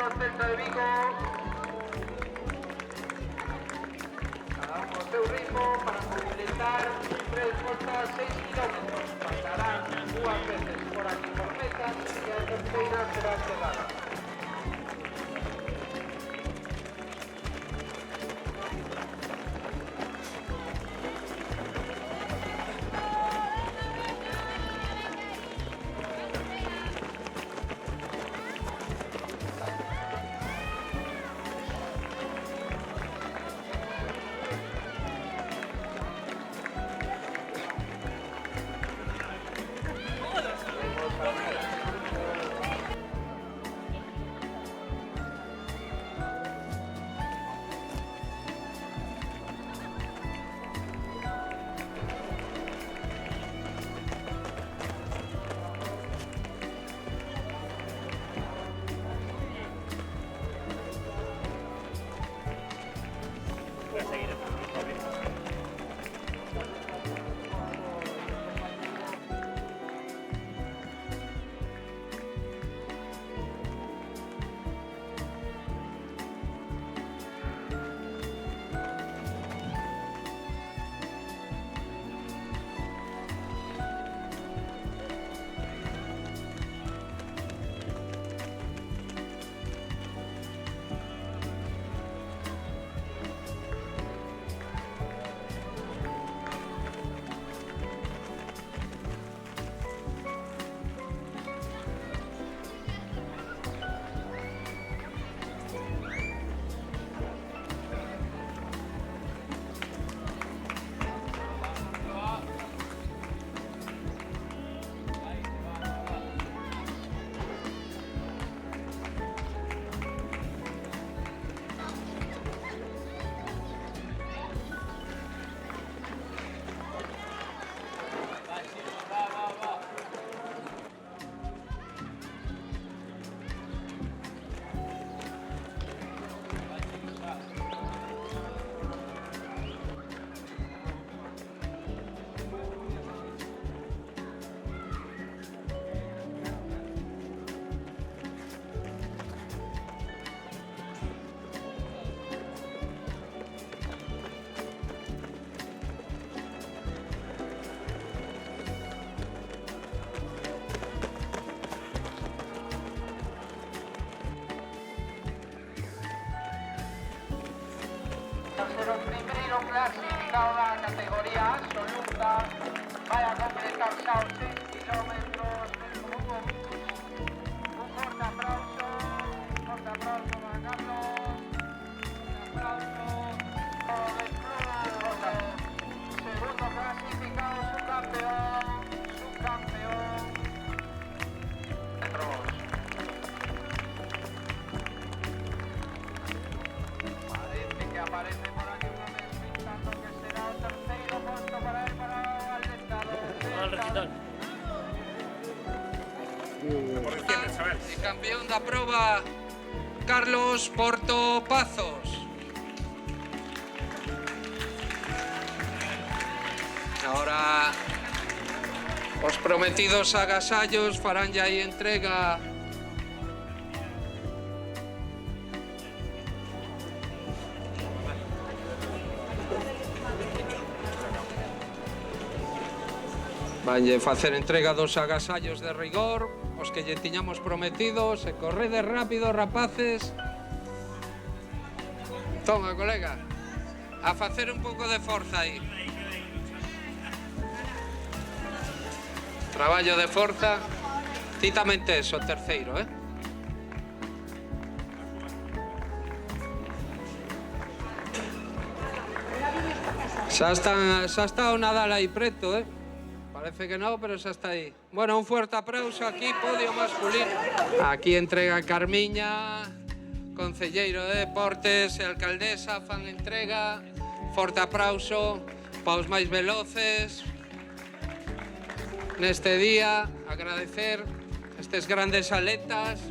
compañeros Celta de Vigo. Cada uno a seu ritmo para completar 3 voltas 6 kilómetros. Pasarán 2 veces por aquí por metas y a terceira será chegada. O primeiro clasificado da categoría absoluta vai a completar xa os 6 kilómetros. Un forte aplauso para Carlos. Un aplauso del club. Segundo clasificado, subcampeón. Parece que aparece por aquí un momento pintando que será o terceiro posto para él, para o alentado. E campeón da proba, Carlos Porto Pazos. Ahora os prometidos agasallos farán ya aí entrega. Vanlle facer entrega dos agasallos de rigor, os que lle tiñamos prometidos, e correde rápido, rapaces. Toma, colega, a facer un pouco de forza aí. Traballo de forza. Ti tamén tes o terceiro, Xa está o Nadal aí preto, Parece que no, pero xa está aí. Bueno, un fuerte aplauso aquí, podio masculino. Aquí entrega Carmiña, concelleiro de Deportes e alcaldesa, fan entrega. Forte aplauso para os máis veloces. Neste día, agradecer estes grandes atletas